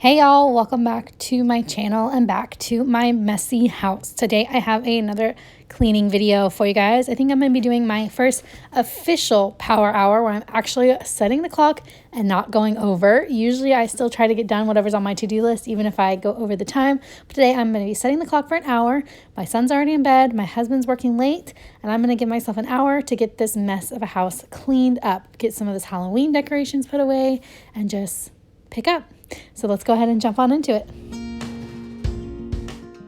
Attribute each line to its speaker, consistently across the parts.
Speaker 1: Hey y'all, welcome back to my channel and back to my messy house. Today I have another cleaning video for you guys. I think I'm going to be doing my first official power hour where I'm actually setting the clock and not going over. Usually I still try to get done whatever's on my to-do list even if I go over the time. But today I'm going to be setting the clock for an hour. My son's already in bed, my husband's working late, and I'm going to give myself an hour to get this mess of a house cleaned up, get some of this Halloween decorations put away, and just pick up. So let's go ahead and jump on into it.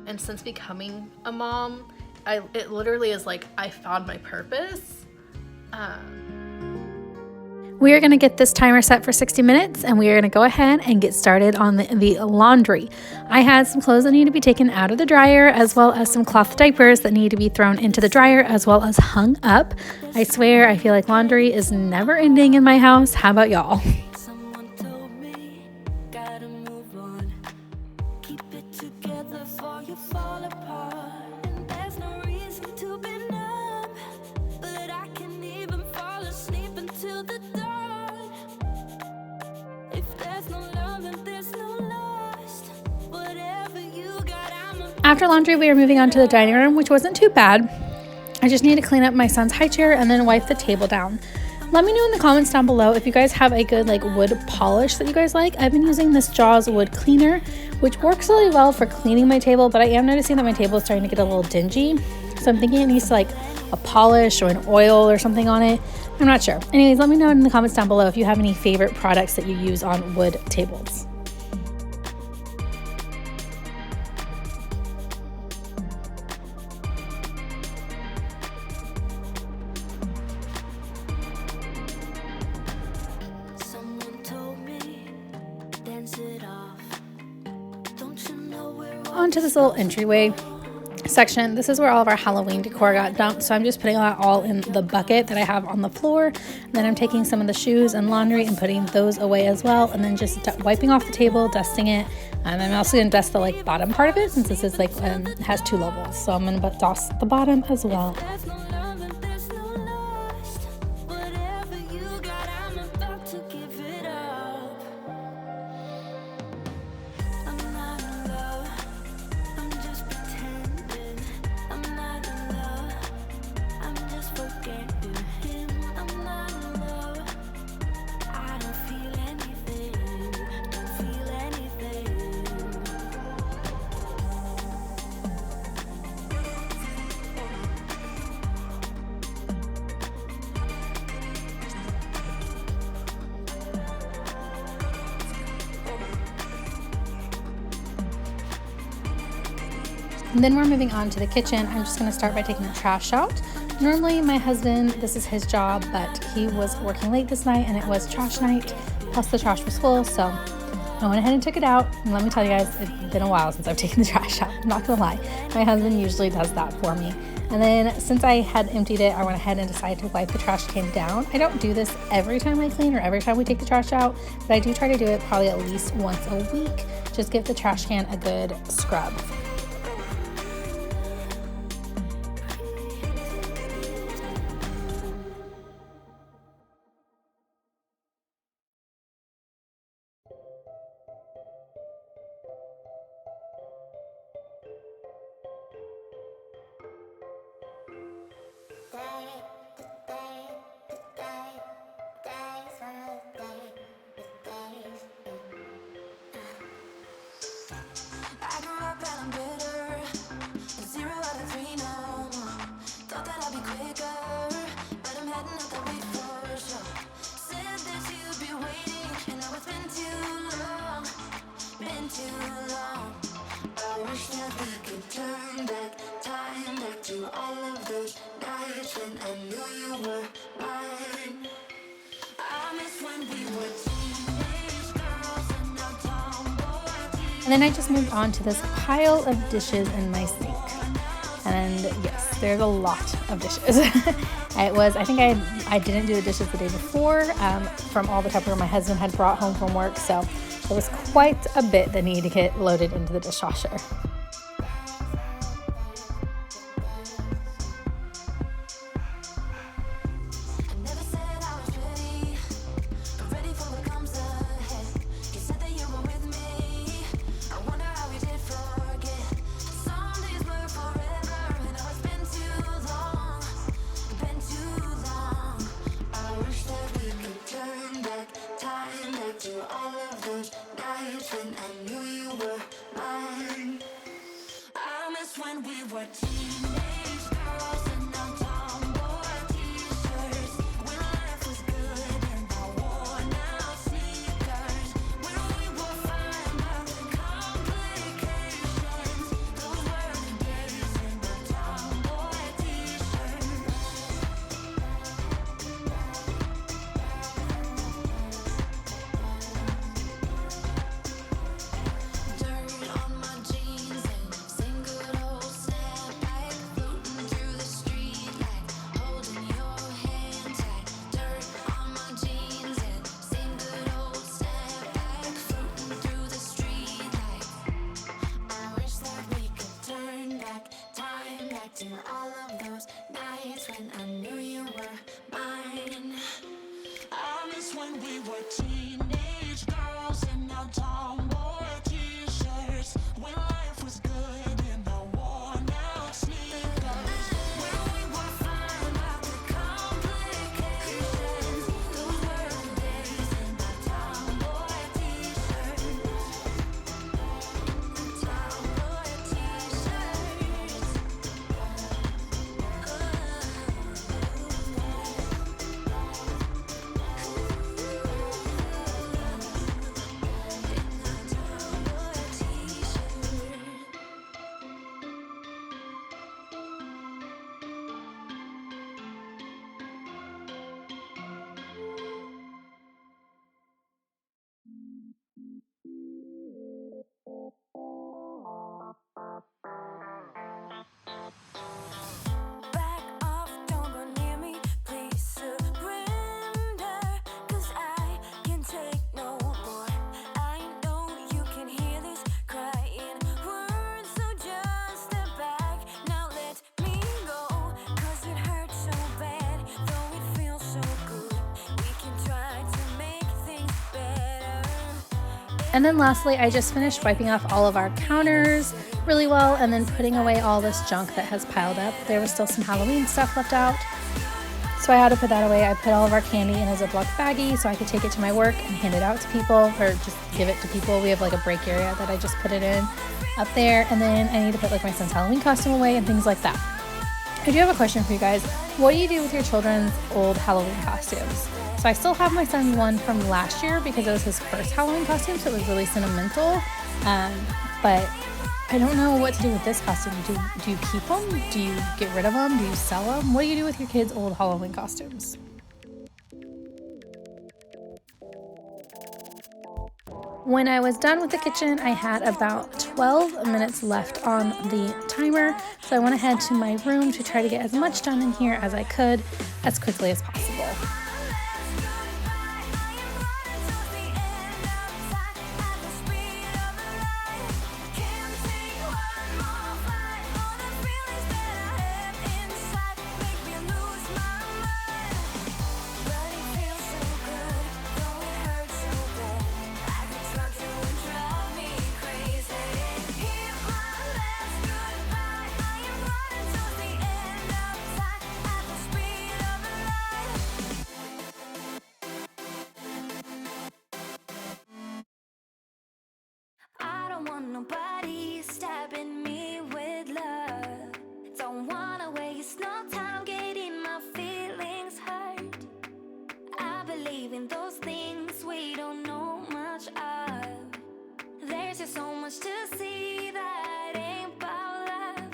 Speaker 1: And since becoming a mom, it literally is like I found my purpose. We are going to get this timer set for 60 minutes and we are going to go ahead and get started on the laundry. I had some clothes that need to be taken out of the dryer, as well as some cloth diapers that need to be thrown into the dryer, as well as hung up. I swear I feel like laundry is never ending in my house. How about y'all? After laundry, we are moving on to the dining room, which wasn't too bad. I just need to clean up my son's high chair and then wipe the table down. Let me know in the comments down below if you guys have a good wood polish that you guys like. I've been using this Jaws wood cleaner, which works really well for cleaning my table, but I am noticing that my table is starting to get a little dingy. So I'm thinking it needs a polish or an oil or something on it. I'm not sure. Anyways, let me know in the comments down below if you have any favorite products that you use on wood tables. Onto this little entryway section. This is where all of our Halloween decor got dumped, so I'm just putting that all in the bucket that I have on the floor. And then I'm taking some of the shoes and laundry and putting those away as well, and then just wiping off the table, dusting it. And I'm also gonna dust the bottom part of it, since this is has two levels, so I'm gonna dust the bottom as well. And then we're moving on to the kitchen. I'm just going to start by taking the trash out. Normally my husband, this is his job, but he was working late this night and it was trash night, plus the trash was full, so I went ahead and took it out. And let me tell you guys, it's been a while since I've taken the trash out. I'm not gonna lie. My husband usually does that for me. And then since I had emptied it, I went ahead and decided to wipe the trash can down. I don't do this every time I clean or every time we take the trash out, but I do try to do it probably at least once a week. Just give the trash can a good scrub. And then I just moved on to this pile of dishes in my sink. And yes, there's a lot of dishes. I think I didn't do the dishes the day before from all the Tupperware my husband had brought home from work. So there was quite a bit that needed to get loaded into the dishwasher.
Speaker 2: nights when I knew you were mine. I miss when we were teenage girls in our tomboy t-shirts, when life was good and I worn out sneakers, when we were fine about the complications. Those were the days in the tomboy t-shirts. Dirt on my jeans and same good old snapback, floating through the street like holding your hand tight. Dirt on my jeans and same good old snapback, floating through the street like. I wish that we could turn back time, back to all of those nights when I knew you were mine. I miss when we were teenage girls in our tomboy t-shirts, when life was good in the worn out sneakers, when we were fine about the complications. Those were the days in the tomboy t-shirts. Tomboy t-shirts. Back off, don't go near me, please surrender, 'cause I can take no more. I know you can hear this crying words, so just step back, now let me go, 'cause it hurts so bad, though it feels so good. We can try to make things better.
Speaker 1: And then lastly, I just finished wiping off all of our counters really well and then putting away all this junk that has piled up. There was still some Halloween stuff left out, so I had to put that away. I put all of our candy in a Ziploc baggie so I could take it to my work and hand it out to people, or just give it to people. We have like a break area that I just put it in up there, and then I need to put like my son's Halloween costume away and things like that. I do have a question for you guys. What do you do with your children's old Halloween costumes? So I still have my son's one from last year because it was his first Halloween costume, so it was really sentimental. But I don't know what to do with this costume. Do you keep them? Do you get rid of them? Do you sell them? What do you do with your kids' old Halloween costumes? When I was done with the kitchen, I had about 12 minutes left on the timer, so I went ahead to my room to try to get as much done in here as I could as quickly as possible.
Speaker 2: I don't want nobody stabbing me with love. Don't wanna waste no time getting my feelings hurt. I believe in those things we don't know much of. There's just so much to see that ain't about love.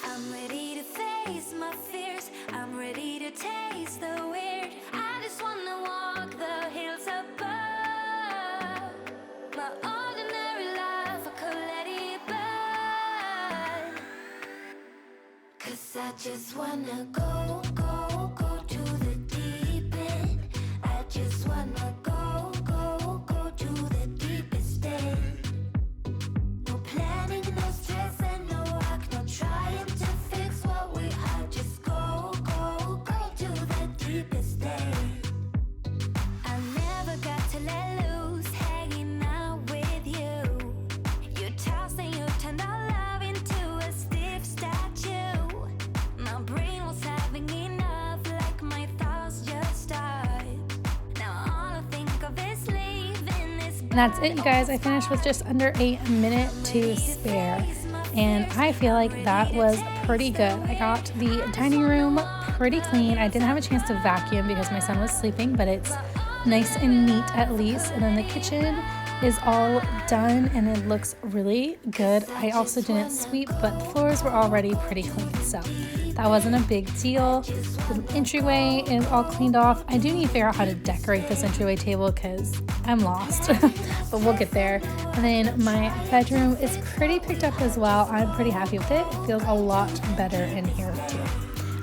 Speaker 2: I'm ready to face my fears, I'm ready to taste the weird. I just wanna walk the hills above. My ordinary life, I could let it burn. 'Cause I just wanna go, go, go to the deep end. I just wanna go, go, go to the deepest end. No planning, no stress, and no work, no trying to fix what we are. Just go, go, go to the deepest end. I never got to let loose, hanging out with you. You tossed and you turned our love into a stiff statue. My brain was having enough, like
Speaker 1: And that's it, you guys. I finished with just under a minute to spare. And I feel like that was pretty good. I got the dining room pretty clean. I didn't have a chance to vacuum because my son was sleeping, but it's nice and neat at least. And then the kitchen is all done and it looks really good. I also didn't sweep, but the floors were already pretty clean, so that wasn't a big deal. The entryway is all cleaned off. I do need to figure out how to decorate this entryway table because I'm lost, but we'll get there. And then my bedroom is pretty picked up as well. I'm pretty happy with it. It feels a lot better in here too.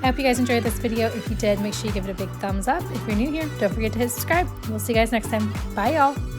Speaker 1: I hope you guys enjoyed this video. If you did, make sure you give it a big thumbs up. If you're new here, don't forget to hit subscribe. We'll see you guys next time. Bye, y'all.